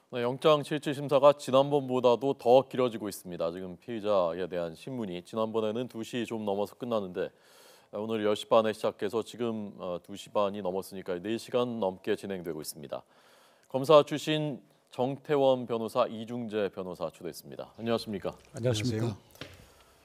네, 영장실질심사가 지난번보다도 더 길어지고 있습니다. 지금 피의자에 대한 신문이 지난번에는 2시 좀 넘어서 끝났는데 오늘 10시 반에 시작해서 지금 2시 반이 넘었으니까 4시간 넘게 진행되고 있습니다. 검사 출신 정태원 변호사, 이중재 변호사 초대했습니다. 안녕하십니까? 안녕하십니까?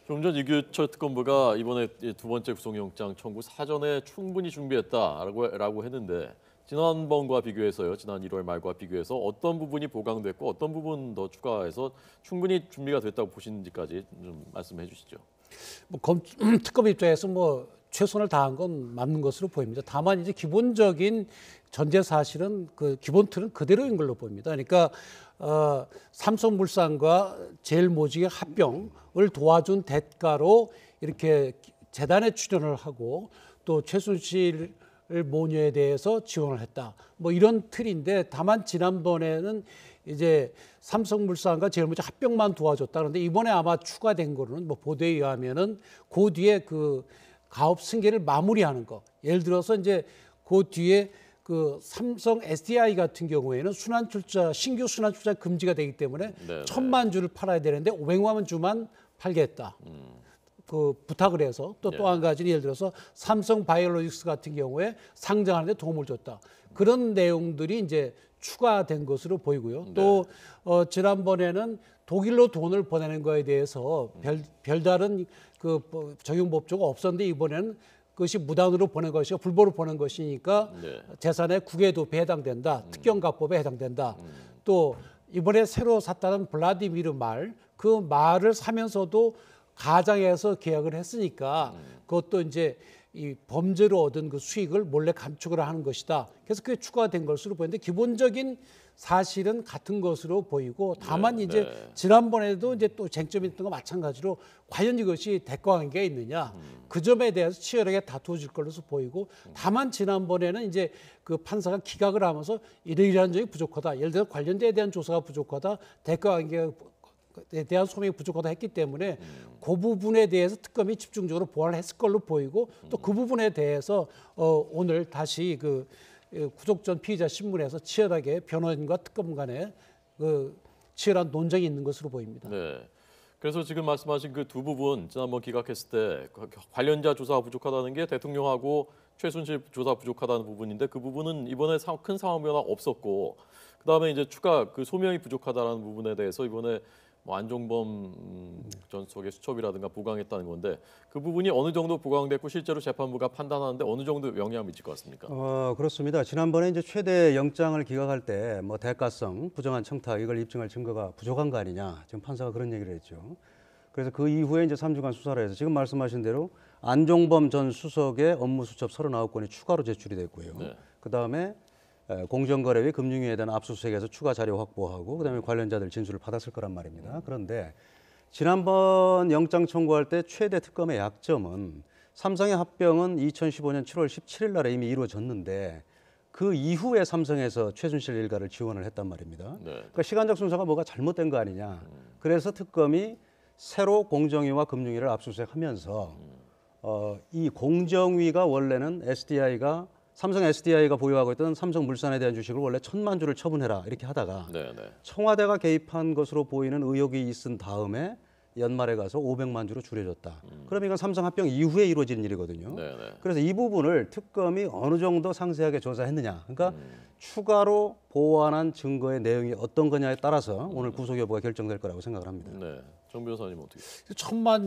좀 전 이규철 특검부가 이번에 두 번째 구속영장 청구 사전에 충분히 준비했다라고 했는데 지난번과 비교해서요. 지난 1월 말과 비교해서 어떤 부분이 보강됐고 어떤 부분 더 추가해서 충분히 준비가 됐다고 보시는지까지 좀 말씀해 주시죠. 특검 입장에서 최선을 다한 건 맞는 것으로 보입니다. 다만 이제 기본적인 전제 사실은 그 기본 틀은 그대로인 걸로 보입니다. 그러니까 삼성물산과 제일모직의 합병을 도와준 대가로 이렇게 재단에 출연을 하고 또 최순실 모녀에 대해서 지원을 했다. 이런 틀인데 다만 지난번에는 이제 삼성물산과 제일모직 합병만 도와줬다. 그런데 이번에 아마 추가된 거는 보도에 의하면은 그 뒤에 그 가업 승계를 마무리하는 거. 예를 들어서 이제 그 뒤에 그 삼성 SDI 같은 경우에는 신규 순환 출자 금지가 되기 때문에 1,000만 주를 팔아야 되는데 500만 주만 팔겠다. 그 부탁을 해서 또 한 가지는 예를 들어서 삼성 바이오로직스 같은 경우에 상장하는 데 도움을 줬다. 그런 내용들이 이제 추가된 것으로 보이고요. 또 지난번에는 독일로 돈을 보내는 거에 대해서 별다른 그 적용 법조가 없었는데 이번에는 그것이 무단으로 보낸 것이고 불법으로 보낸 것이니까 재산의 국외도피에 해당된다. 특경가법에 해당된다. 또 이번에 새로 샀다는 블라디미르 말, 그 말을 사면서도 가장해서 계약을 했으니까 그것도 이제 이 범죄로 얻은 그 수익을 몰래 감축을 하는 것이다. 그래서 그게 추가된 것으로 보이는데 기본적인 사실은 같은 것으로 보이고 다만 이제 지난번에도 이제 또 쟁점이 있던 거 마찬가지로 과연 이것이 대가 관계가 있느냐 그 점에 대해서 치열하게 다투어질 것으로 보이고 다만 지난번에는 이제 그 판사가 기각을 하면서 이러이러한 점이 부족하다. 예를 들어 관련자에 대한 조사가 부족하다. 대가 관계에 대한 소명이 부족하다 했기 때문에 그 부분에 대해서 특검이 집중적으로 보완을 했을 걸로 보이고 또 그 부분에 대해서 오늘 다시 그 구속 전 피의자 신문에서 치열하게 변호인과 특검 간에 그 치열한 논쟁이 있는 것으로 보입니다. 네. 그래서 지금 말씀하신 그 두 부분 지난번 기각했을 때 관련자 조사가 부족하다는 게 대통령하고 최순실 조사 부족하다는 부분인데 그 부분은 이번에 큰 상황 변화 없었고 그다음에 이제 추가 그 소명이 부족하다는 부분에 대해서 이번에 안종범 전 수석의 수첩이라든가 보강했다는 건데 그 부분이 어느 정도 보강됐고 실제로 재판부가 판단하는데 어느 정도 영향을 미칠 것 같습니까? 그렇습니다. 지난번에 이제 최대 영장을 기각할 때 대가성, 부정한 청탁 이걸 입증할 증거가 부족한 거 아니냐 지금 판사가 그런 얘기를 했죠. 그래서 그 이후에 이제 3주간 수사를 해서 지금 말씀하신 대로 안종범 전 수석의 업무 수첩 39건이 추가로 제출이 됐고요. 그 다음에 공정거래위 금융위에 대한 압수수색에서 추가 자료 확보하고 그다음에 관련자들 진술을 받았을 거란 말입니다. 그런데 지난번 영장 청구할 때 최대 특검의 약점은 삼성의 합병은 2015년 7월 17일 날에 이미 이루어졌는데 그 이후에 삼성에서 최순실 일가를 지원을 했단 말입니다. 그러니까 시간적 순서가 뭐가 잘못된 거 아니냐. 그래서 특검이 새로 공정위와 금융위를 압수수색하면서 이 공정위가 원래는 삼성 SDI가 보유하고 있던 삼성물산에 대한 주식을 원래 1,000만 주를 처분해라 이렇게 하다가 청와대가 개입한 것으로 보이는 의혹이 있은 다음에 연말에 가서 500만 주로 줄여줬다. 그럼 이건 삼성 합병 이후에 이루어진 일이거든요. 그래서 이 부분을 특검이 어느 정도 상세하게 조사했느냐. 그러니까 추가로 보완한 증거의 내용이 어떤 거냐에 따라서 오늘 구속 여부가 결정될 거라고 생각을 합니다. 정 변호사님 어떻게?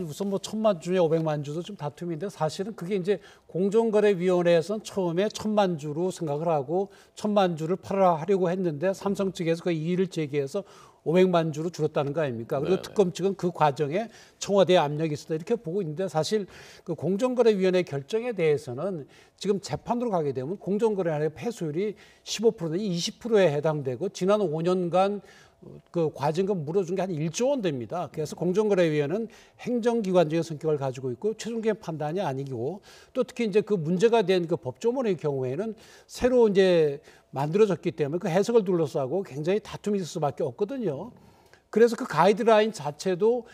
우선 1,000만 주에 500만 주도 좀 다툼인데 사실은 그게 이제 공정거래위원회에서는 처음에 1,000만 주로 생각을 하고 1,000만 주를 팔아하려고 했는데 삼성 측에서 그 이의를 제기해서 500만 주로 줄었다는 거 아닙니까? 그리고 특검 측은 그 과정에 청와대의 압력이 있었다 이렇게 보고 있는데 사실 그 공정거래위원회 결정에 대해서는 지금 재판으로 가게 되면 공정거래위원회 패소율이 15%는 20%에 해당되고 지난 5년간 그 과징금 물어준 게 한 1조 원 됩니다. 그래서 공정거래위원회는 행정기관적인 성격을 가지고 있고 최종적인 판단이 아니고 또 특히 이제 그 문제가 된 그 법조문의 경우에는 새로 이제 만들어졌기 때문에 그 해석을 둘러싸고 굉장히 다툼이 있을 수밖에 없거든요. 그래서 그 가이드라인 자체도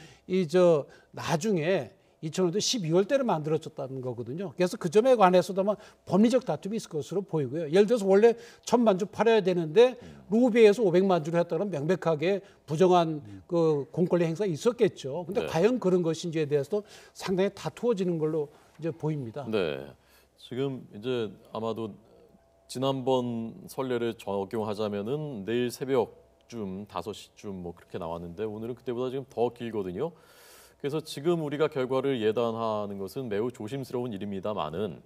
나중에 2000년도 12월 달에 만들어졌다는 거거든요. 그래서 그 점에 관해서도 아마 법리적 다툼이 있을 것으로 보이고요. 예를 들어서 원래 1000만 주 팔아야 되는데 루비에서 500만 주를 했다는 명백하게 부정한 그 공권력 행사가 있었겠죠. 근데 네. 과연 그런 것인지에 대해서도 상당히 다투어지는 걸로 이제 보입니다. 네. 지금 이제 아마도 지난번 선례를 적용하자면은 내일 새벽쯤 5시쯤 뭐 그렇게 나왔는데 오늘은 그때보다 지금 더 길거든요. 그래서 지금 우리가 결과를 예단하는 것은 매우 조심스러운 일입니다만은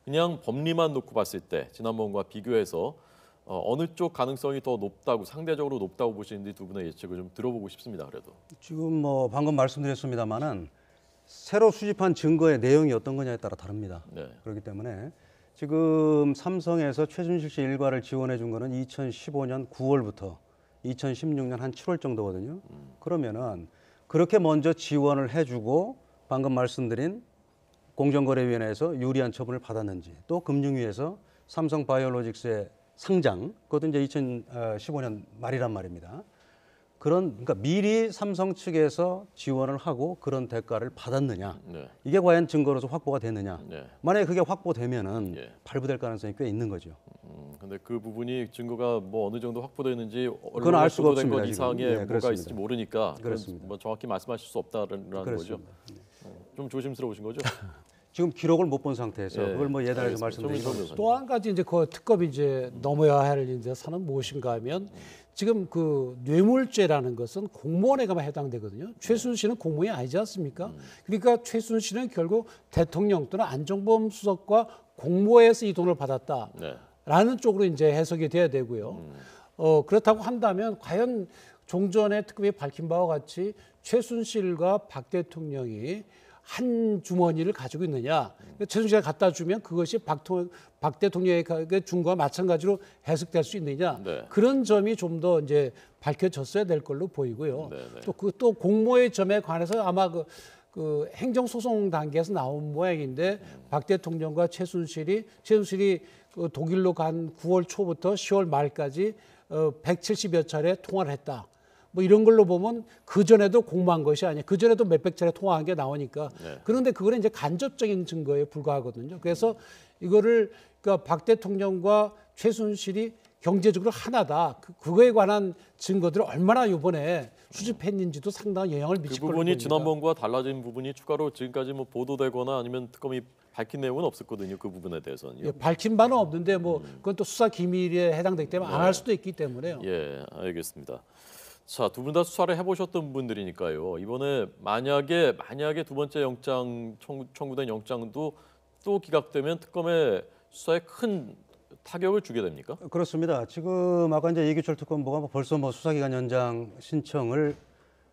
그냥 법리만 놓고 봤을 때 지난번과 비교해서 어느 쪽 가능성이 더 높다고 상대적으로 높다고 보시는지 두 분의 예측을 좀 들어보고 싶습니다. 그래도. 지금 뭐 방금 말씀드렸습니다마는 새로 수집한 증거의 내용이 어떤 거냐에 따라 다릅니다. 네. 그렇기 때문에 지금 삼성에서 최순실 씨 일가를 지원해 준 거는 2015년 9월부터 2016년 한 7월 정도거든요. 그러면은 그렇게 먼저 지원을 해주고 방금 말씀드린 공정거래위원회에서 유리한 처분을 받았는지 또 금융위에서 삼성바이오로직스의 상장 그것도 이제 2015년 말이란 말입니다. 그러니까 미리 삼성 측에서 지원을 하고 그런 대가를 받았느냐 네. 이게 과연 증거로서 확보가 되느냐 네. 만약에 그게 확보되면은 예. 발부될 가능성이 꽤 있는 거죠. 근데 그 부분이 증거가 뭐 어느 정도 확보되는지 그건 알 수가 보도된 것 없습니다, 이상의 지금. 네, 뭐가 그렇습니다. 있을지 모르니까 그건 그렇습니다. 뭐 정확히 말씀하실 수 없다라는 거죠. 그렇습니다. 좀 조심스러우신 거죠? 지금 기록을 못 본 상태에서 예, 그걸 뭐 예단해서 알겠습니다. 말씀드리는 좀 거죠. 또 한 가지 이제 그 특검이 이제 넘어야 할 이제 사는 무엇인가 하면 지금 그 뇌물죄라는 것은 공무원에게만 해당되거든요. 최순실은 공무원이 아니지 않습니까? 그러니까 최순실은 결국 대통령 또는 안종범 수석과 공모해서 이 돈을 받았다라는 네. 쪽으로 이제 해석이 돼야 되고요. 그렇다고 한다면 과연 종전에 특검이 밝힌 바와 같이 최순실과 박 대통령이 한 주머니를 가지고 있느냐. 최순실에 갖다 주면 그것이 박 대통령에게 준 거와 마찬가지로 해석될 수 있느냐. 네. 그런 점이 좀 더 이제 밝혀졌어야 될 걸로 보이고요. 네, 네. 또 공모의 점에 관해서 아마 그 행정소송 단계에서 나온 모양인데 박 대통령과 최순실이 그 독일로 간 9월 초부터 10월 말까지 170여 차례 통화를 했다. 뭐 이런 걸로 보면 그 전에도 공모한 것이 아니야. 그 전에도 몇백 차례 통화한 게 나오니까. 네. 그런데 그거는 이제 간접적인 증거에 불과하거든요. 그래서 이거를 그러니까 박 대통령과 최순실이 경제적으로 하나다. 그거에 관한 증거들을 얼마나 이번에 수집했는지도 상당한 영향을 그 미칠 걸로 부분이 보입니다. 지난번과 달라진 부분이 추가로 지금까지 뭐 보도되거나 아니면 특검이 밝힌 내용은 없었거든요. 그 부분에 대해서는요. 예, 밝힌 바는 없는데 뭐 그건 또 수사 기밀에 해당되기 때문에 안 할 수도 있기 때문에요. 예, 알겠습니다. 자, 두 분 다 수사를 해보셨던 분들이니까요. 이번에 만약에 두 번째 영장 청구된 영장도 또 기각되면 특검의 수사에 큰 타격을 주게 됩니까? 그렇습니다. 지금 아까 이제 이규철 특검보가 벌써 뭐 수사기간 연장 신청을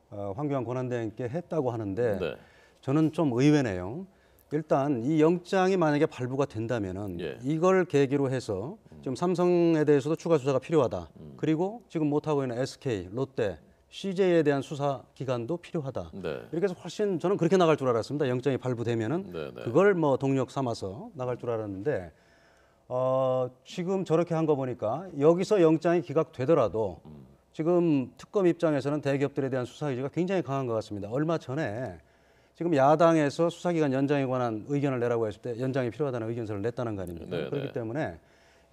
황교안 권한대행께 했다고 하는데 네. 저는 좀 의외네요. 일단 이 영장이 만약에 발부가 된다면은 예. 이걸 계기로 해서 지금 삼성에 대해서도 추가 수사가 필요하다. 그리고 지금 못하고 있는 SK, 롯데, CJ에 대한 수사 기간도 필요하다. 네. 이렇게 해서 훨씬 저는 그렇게 나갈 줄 알았습니다. 영장이 발부되면은 네, 네. 그걸 뭐 동력 삼아서 나갈 줄 알았는데 지금 저렇게 한 거 보니까 여기서 영장이 기각되더라도 지금 특검 입장에서는 대기업들에 대한 수사 의지가 굉장히 강한 것 같습니다. 얼마 전에 지금 야당에서 수사기간 연장에 관한 의견을 내라고 했을 때 연장이 필요하다는 의견서를 냈다는 거 아닙니까? 네, 그렇기 네. 때문에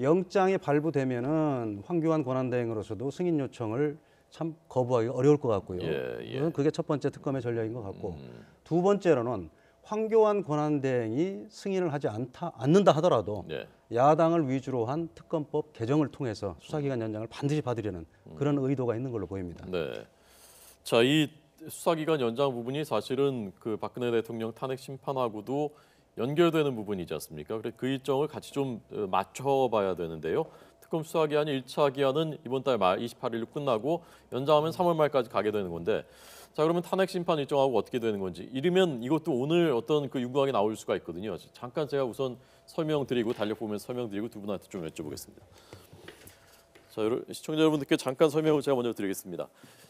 영장이 발부되면은 황교안 권한대행으로서도 승인 요청을 참 거부하기 어려울 것 같고요. 예. 그게 첫 번째 특검의 전략인 것 같고 두 번째로는 황교안 권한대행이 승인을 하지 않는다 하더라도 네. 야당을 위주로 한 특검법 개정을 통해서 수사기간 연장을 반드시 받으려는 그런 의도가 있는 걸로 보입니다. 네. 자, 이 수사기간 연장 부분이 사실은 그 박근혜 대통령 탄핵 심판하고도 연결되는 부분이지 않습니까? 그래서 그 일정을 같이 좀 맞춰봐야 되는데요. 특검 수사기한이 1차 기한은 이번 달 말 28일로 끝나고 연장하면 3월 말까지 가게 되는 건데, 자 그러면 탄핵 심판 일정하고 어떻게 되는 건지 이르면 이것도 오늘 어떤 그 윤곽이 나올 수가 있거든요. 잠깐 제가 우선 설명드리고 달력보면서 설명드리고 두 분한테 좀 여쭤보겠습니다. 자, 시청자 여러분들께 잠깐 설명을 제가 먼저 드리겠습니다.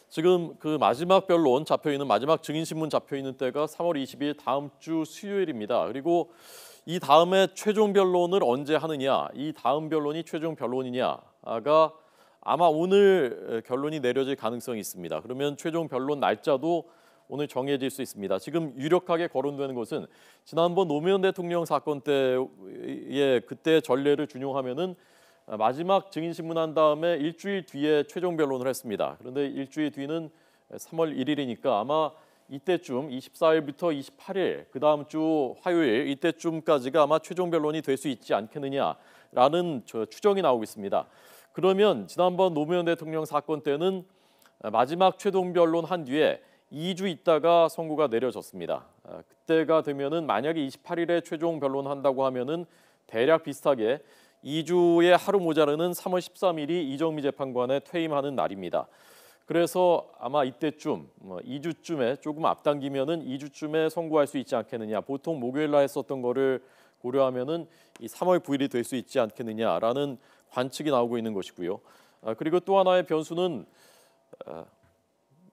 지금 그 마지막 변론 잡혀 있는 마지막 증인 신문 잡혀 있는 때가 3월 20일 다음 주 수요일입니다. 그리고 이 다음에 최종 변론을 언제 하느냐, 이 다음 변론이 최종 변론이냐가 아마 오늘 결론이 내려질 가능성이 있습니다. 그러면 최종 변론 날짜도 오늘 정해질 수 있습니다. 지금 유력하게 거론되는 것은 지난번 노무현 대통령 사건 때의 그때 전례를 준용하면은 마지막 증인 신문한 다음에 일주일 뒤에 최종 변론을 했습니다. 그런데 일주일 뒤는 3월 1일이니까 아마 이때쯤 24일부터 28일 그 다음 주 화요일 이때쯤까지가 아마 최종 변론이 될 수 있지 않겠느냐라는 추정이 나오고 있습니다. 그러면 지난번 노무현 대통령 사건 때는 마지막 최종 변론 한 뒤에 2주 있다가 선고가 내려졌습니다. 그때가 되면은 만약에 28일에 최종 변론한다고 하면은 대략 비슷하게 2주의 하루 모자르는 3월 13일이 이정미 재판관에 퇴임하는 날입니다. 그래서 아마 이때쯤 2주쯤에 조금 앞당기면은 2주쯤에 선고할 수 있지 않겠느냐. 보통 목요일 날 했었던 거를 고려하면은 이 3월 9일이 될 수 있지 않겠느냐라는 관측이 나오고 있는 것이고요. 그리고 또 하나의 변수는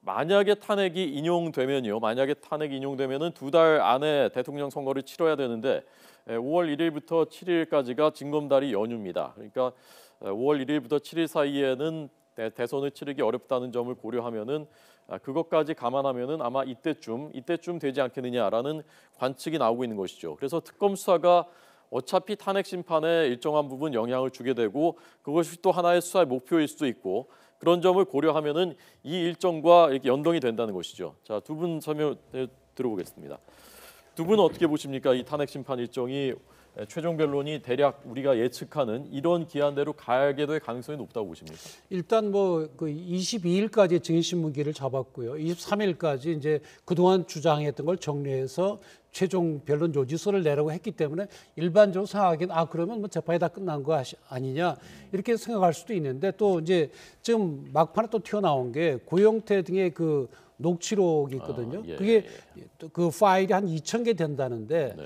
만약에 탄핵이 인용되면요. 만약에 탄핵이 인용되면은 2달 안에 대통령 선거를 치러야 되는데 5월 1일부터 7일까지가 징검다리 연휴입니다. 그러니까 5월 1일부터 7일 사이에는 대선을 치르기 어렵다는 점을 고려하면은 그것까지 감안하면은 아마 이때쯤 되지 않겠느냐라는 관측이 나오고 있는 것이죠. 그래서 특검 수사가 어차피 탄핵 심판에 일정한 부분 영향을 주게 되고 그것이 또 하나의 수사의 목표일 수도 있고 그런 점을 고려하면은 이 일정과 이렇게 연동이 된다는 것이죠. 자, 두 분 설명 들어보겠습니다. 두 분은 어떻게 보십니까? 이 탄핵 심판 일정이 최종 변론이 대략 우리가 예측하는 이런 기한대로 가게 될 가능성이 높다고 보십니까? 일단 뭐 그 22일까지 증인신문기를 잡았고요. 23일까지 이제 그동안 주장했던 걸 정리해서 최종 변론 요지서를 내라고 했기 때문에 일반적으로 생각하기엔 그러면 뭐 재판이 다 끝난 거 아니냐 이렇게 생각할 수도 있는데 또 이제 지금 막판에 또 튀어나온 게 고영태 등의 그 녹취록이 있거든요. 그게 그 파일이 한 2,000개 된다는데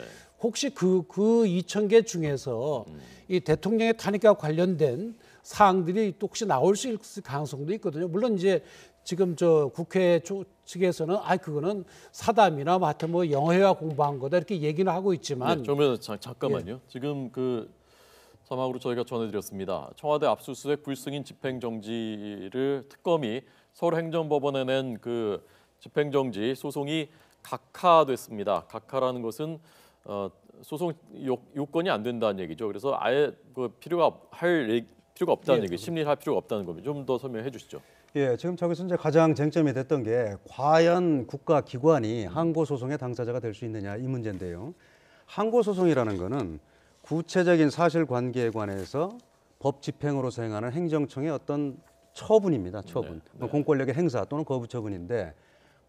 혹시 그 2,000개 중에서 이 대통령의 탄핵과 관련된 사항들이 또 혹시 나올 수 있을 가능성도 있거든요. 물론 이제 지금 저 국회 측에서는 그거는 사담이나 하여튼 뭐 영어회화 공부한 거다 이렇게 얘기는 하고 있지만 그러면 잠깐만요. 지금 그 자막으로 저희가 전해드렸습니다. 청와대 압수수색 불승인 집행정지를 특검이 서울행정법원에 낸 그 집행정지 소송이 각하됐습니다. 각하라는 것은 소송 요건이 안 된다는 얘기죠. 그래서 아예 그 필요가 없다는 얘기, 심리를 할 필요가 없다는 겁니다. 좀 더 설명해 주시죠. 예, 지금 저기서 이제 가장 쟁점이 됐던 게 과연 국가기관이 항고소송의 당사자가 될 수 있느냐 이 문제인데요. 항고소송이라는 거는 구체적인 사실관계에 관해서 법 집행으로 행하는 행정청의 어떤 처분입니다. 처분. 공권력의 행사 또는 거부 처분인데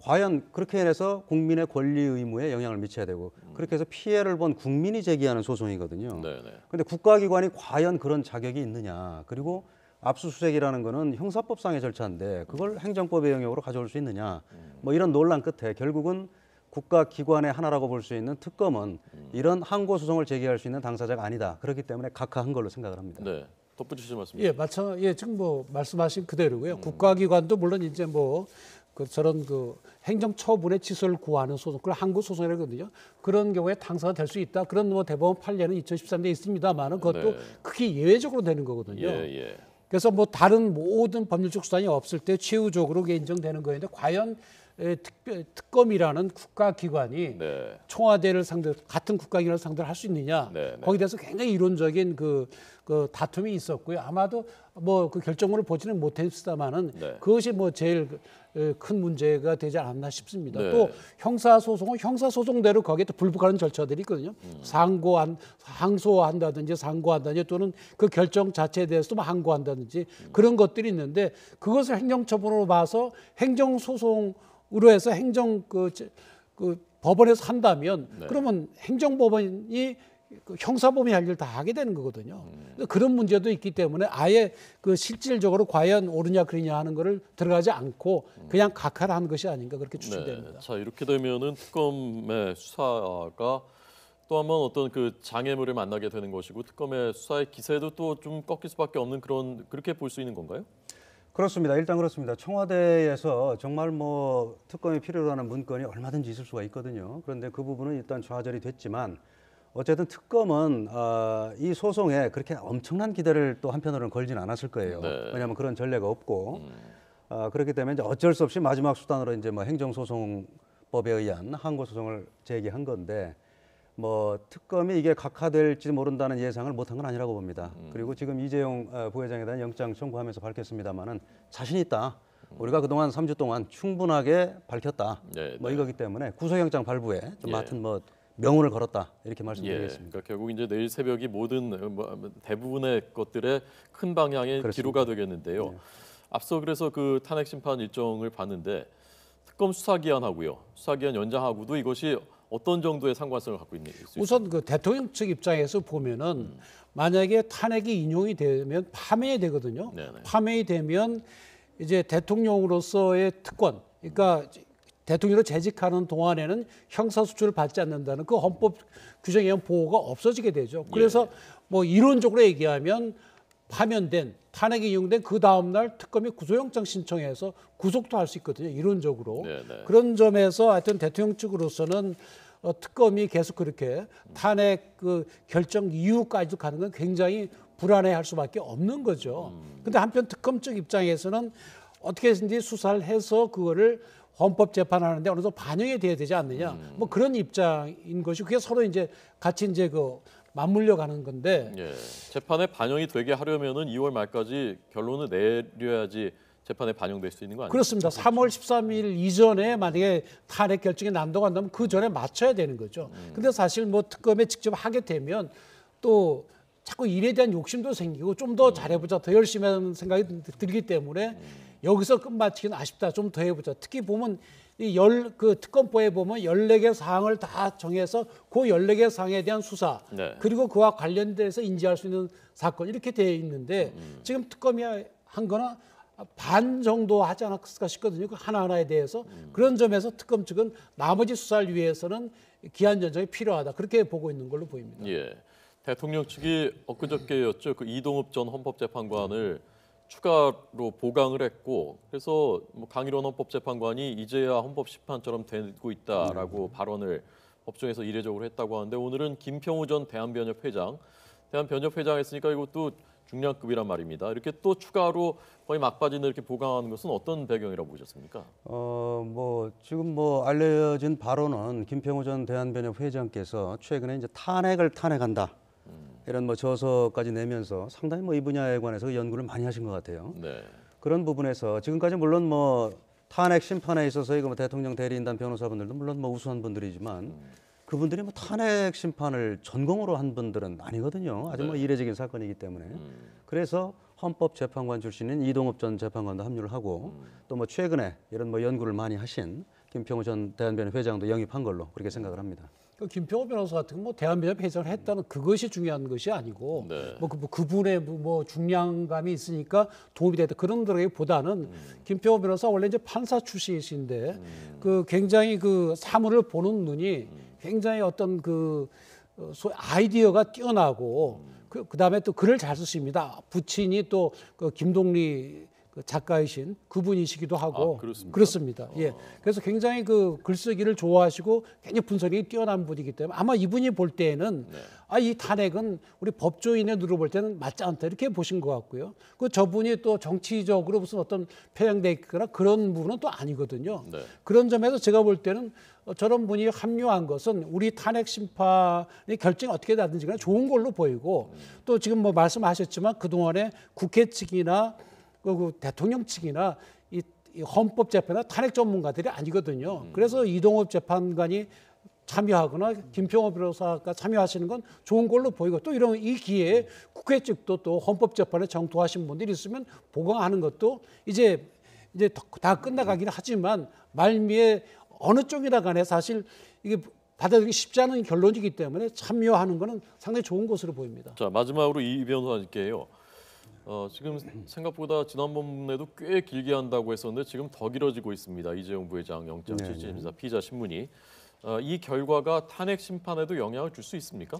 과연 그렇게 해서 국민의 권리 의무에 영향을 미쳐야 되고 그렇게 해서 피해를 본 국민이 제기하는 소송이거든요. 그런데 국가기관이 과연 그런 자격이 있느냐. 그리고 압수수색이라는 거는 형사법상의 절차인데 그걸 행정법의 영역으로 가져올 수 있느냐. 뭐 이런 논란 끝에 결국은 국가기관의 하나라고 볼 수 있는 특검은 이런 항고소송을 제기할 수 있는 당사자가 아니다. 그렇기 때문에 각하한 걸로 생각을 합니다. 네. 덧붙이실 말씀. 지금 뭐 말씀하신 그대로고요. 국가기관도 물론 이제 뭐 저런 그 행정처분의 취소를 구하는 소송, 그걸 항고소송이라고 하거든요. 그런 경우에 당사가 될 수 있다. 그런 뭐 대법원 판례는 2013년에 있습니다만은 그것도 크게 예외적으로 되는 거거든요. 그래서 뭐 다른 모든 법률적 수단이 없을 때 최후적으로 그게 인정되는 거였는데 과연 특검이라는 국가기관이 청와대를 상대로 같은 국가기관을 상대로 할 수 있느냐 거기에 대해서 굉장히 이론적인 그 다툼이 있었고요. 아마도 뭐 그 결정문을 보지는 못했습니다만은 그것이 뭐 제일 큰 문제가 되지 않았나 싶습니다. 또 형사소송은 형사소송대로 거기에 또 불복하는 절차들이 있거든요. 항소한다든지 상고한다든지 또는 그 결정 자체에 대해서도 항고한다든지 그런 것들이 있는데 그것을 행정처분으로 봐서 행정소송으로 해서 법원에서 한다면 그러면 행정법원이 형사법원이 할 일을 다 하게 되는 거거든요. 그런 문제도 있기 때문에 아예 그 실질적으로 과연 옳으냐 그러냐 하는 거를 들어가지 않고 그냥 각하를 하는 것이 아닌가 그렇게 추측됩니다. 자, 이렇게 되면은 특검의 수사가 또 한 번 어떤 그 장애물을 만나게 되는 것이고 특검의 수사의 기세도 또 좀 꺾일 수밖에 없는 그렇게 볼 수 있는 건가요? 그렇습니다. 일단 그렇습니다. 청와대에서 정말 뭐 특검이 필요로 하는 문건이 얼마든지 있을 수가 있거든요. 그런데 그 부분은 일단 좌절이 됐지만 어쨌든 특검은 이 소송에 그렇게 엄청난 기대를 또 한편으로는 걸진 않았을 거예요. 왜냐하면 그런 전례가 없고 그렇기 때문에 이제 어쩔 수 없이 마지막 수단으로 이제 뭐 행정소송을 법에 의한 항고 소송을 제기한 건데 뭐 특검이 이게 각하될지 모른다는 예상을 못한 건 아니라고 봅니다. 그리고 지금 이재용 부회장에 대한 영장 청구하면서 밝혔습니다만은 자신 있다. 우리가 그동안 3주 동안 충분하게 밝혔다. 네, 뭐 네. 이거기 때문에 구속영장 발부에 좀 예. 맡은 뭐 명운을 걸었다 이렇게 예, 말씀드리겠습니다. 그러니까 결국 이제 내일 새벽이 모든 대부분의 것들의 큰 방향의 그렇습니다. 기로가 되겠는데요. 앞서 그래서 그 탄핵 심판 일정을 봤는데 특검 수사 기한하고요, 수사 기한 연장하고도 이것이 어떤 정도의 상관성을 갖고 있는 있을까요? 우선 그 대통령 측 입장에서 보면은 만약에 탄핵이 인용이 되면 파면이 되거든요. 네네. 파면이 되면 이제 대통령으로서의 특권, 그러니까 대통령으로 재직하는 동안에는 형사소출을 받지 않는다는 그 헌법 규정에 의한 보호가 없어지게 되죠. 그래서 뭐 이론적으로 얘기하면 파면된 탄핵이 인용된 그 다음 날 특검이 구속영장 신청해서 구속도 할 수 있거든요. 이론적으로. 네네. 그런 점에서 하여튼 대통령 측으로서는 특검이 계속 그렇게 탄핵 그 결정 이후까지도 가는 건 굉장히 불안해할 수밖에 없는 거죠. 근데 한편 특검 측 입장에서는 어떻게든지 수사를 해서 그거를 헌법재판하는데 어느 정도 반영이 돼야 되지 않느냐. 뭐 그런 입장인 것이 그게 서로 이제 같이 이제 그 맞물려 가는 건데 예, 재판에 반영이 되게 하려면은 2월 말까지 결론을 내려야지 재판에 반영될 수 있는 거 아니에요? 그렇습니다. 3월 13일 이전에 만약에 탄핵 결정이 난다고 한다면 그 전에 맞춰야 되는 거죠. 근데 사실 뭐 특검에 직접 하게 되면 또 자꾸 일에 대한 욕심도 생기고 좀 더 잘해보자, 더 열심히 하는 생각이 들기 때문에 여기서 끝마치기는 아쉽다, 좀 더 해보자. 특히 보면 그 특검법에 보면 14개 사항을 다 정해서 그 14개 사항에 대한 수사 네. 그리고 그와 관련돼서 인지할 수 있는 사건 이렇게 되어 있는데 지금 특검이 한 거는 반 정도 하지 않았을까 싶거든요. 그 하나하나에 대해서. 그런 점에서 특검 측은 나머지 수사를 위해서는 기한 연장이 필요하다. 그렇게 보고 있는 걸로 보입니다. 예, 대통령 측이 엊그저께였죠. 그 이동읍 전 헌법재판관을 추가로 보강을 했고, 그래서 뭐 강일원 헌법재판관이 이제야 헌법심판처럼 되고 있다라고 발언을 법정에서 이례적으로 했다고 하는데 오늘은 김평우 전 대한변협회장, 대한변협회장 했으니까 이것도 중량급이란 말입니다. 이렇게 또 추가로 거의 막바지는 이렇게 보강하는 것은 어떤 배경이라고 보셨습니까? 뭐 지금 뭐 알려진 바로는 김평우 전 대한변협 회장께서 최근에 이제 탄핵을 탄핵한다 이런 뭐 저서까지 내면서 상당히 뭐 이 분야에 관해서 연구를 많이 하신 것 같아요. 네, 그런 부분에서 지금까지 물론 뭐 탄핵 심판에 있어서 이거 뭐 대통령 대리인단 변호사분들도 물론 뭐 우수한 분들이지만 그분들이 뭐 탄핵 심판을 전공으로 한 분들은 아니거든요. 아주 뭐 이례적인 사건이기 때문에. 그래서 헌법재판관 출신인 이동읍 전 재판관도 합류를 하고 또 뭐 최근에 이런 뭐 연구를 많이 하신 김평우 전 대한변협 회장도 영입한 걸로 그렇게 생각을 합니다. 그 김평호 변호사 같은 건 뭐 대한변협 회장을 했다는 그것이 중요한 것이 아니고 네. 그분의 뭐 중량감이 있으니까 도움이 됐다 그런 거라기보다는 김평호 변호사 원래 이제 판사 출신이신데 그 굉장히 그 사물을 보는 눈이 굉장히 어떤 그 소위 아이디어가 뛰어나고 그다음에 또 글을 잘 쓰십니다. 부친이 또 그 김동리 그 작가이신 그분이시기도 하고 그렇습니까? 그렇습니다. 예, 그래서 굉장히 그 글쓰기를 좋아하시고 굉장히 분석이 뛰어난 분이기 때문에 아마 이분이 볼 때에는 이 탄핵은 우리 법조인의 눈으로 볼 때는 맞지 않다 이렇게 보신 것 같고요. 그 저분이 또 정치적으로 무슨 어떤 편향돼 있거나 그런 부분은 또 아니거든요. 네. 그런 점에서 제가 볼 때는 저런 분이 합류한 것은 우리 탄핵 심판의 결정이 어떻게 나든지 간에 좋은 걸로 보이고 또 지금 뭐 말씀하셨지만 그동안에 국회 측이나 그 대통령 측이나 이 헌법재판이나 탄핵 전문가들이 아니거든요. 그래서 이동읍 재판관이 참여하거나 김평호 변호사가 참여하시는 건 좋은 걸로 보이고 또 이런 이 기회에 국회 측도 또 헌법재판에 정토하신 분들이 있으면 보강하는 것도 이제 다 끝나가긴 하지만 말미에 어느 쪽이나 간에 사실 이게 받아들이기 쉽지 않은 결론이기 때문에 참여하는 것은 상당히 좋은 것으로 보입니다. 자 마지막으로 이 변호사님께요. 지금 생각보다 지난번에도 꽤 길게 한다고 했었는데 지금 더 길어지고 있습니다. 이재용 부회장 영장 실질심사 피의자 신문이 이 결과가 탄핵 심판에도 영향을 줄 수 있습니까?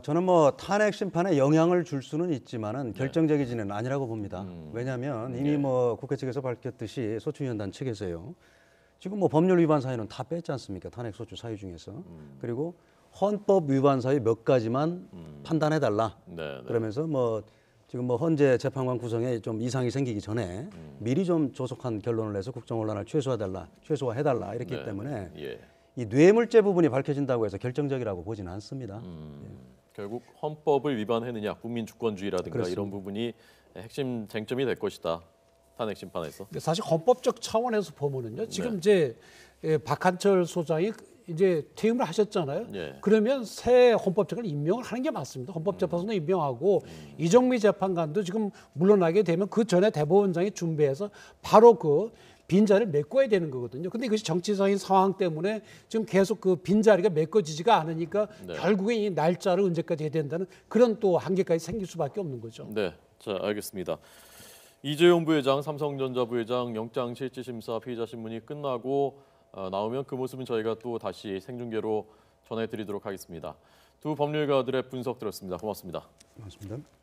저는 뭐 탄핵 심판에 영향을 줄 수는 있지만은 결정적이지는 아니라고 봅니다. 왜냐하면 이미 뭐 국회 측에서 밝혔듯이 소추위원단 측에서요. 지금 뭐 법률 위반 사유는 다 뺐지 않습니까? 탄핵 소추 사유 중에서. 그리고 헌법 위반 사유 몇 가지만 판단해달라. 네. 그러면서 뭐 지금 뭐 헌재 재판관 구성에 좀 이상이 생기기 전에 미리 좀 조속한 결론을 내서 국정 혼란을 최소화해달라 이랬기 네. 때문에 예. 이 뇌물죄 부분이 밝혀진다고 해서 결정적이라고 보지는 않습니다. 결국 헌법을 위반했느냐, 국민 주권주의라든가 그렇습니다. 이런 부분이 핵심 쟁점이 될 것이다. 탄핵 심판에서. 근데 사실 헌법적 차원에서 보면은요. 지금 이제 박한철 소장이 이제 퇴임을 하셨잖아요. 예. 그러면 새 헌법재판을 임명을 하는 게 맞습니다. 헌법재판소는 임명하고 이정미 재판관도 지금 물러나게 되면 그 전에 대법원장이 준비해서 바로 그 빈자리를 메꿔야 되는 거거든요. 근데 이것이 정치적인 상황 때문에 지금 계속 그 빈자리가 메꿔지지가 않으니까 네. 결국에 이 날짜를 언제까지 해야 된다는 그런 또 한계까지 생길 수밖에 없는 거죠. 네, 자 알겠습니다. 이재용 부회장, 삼성전자 부회장 영장 실질심사 피의자 신문이 끝나고 나오면 그 모습은 저희가 또 다시 생중계로 전해드리도록 하겠습니다. 두 법률가들의 분석 들었습니다. 고맙습니다. 고맙습니다.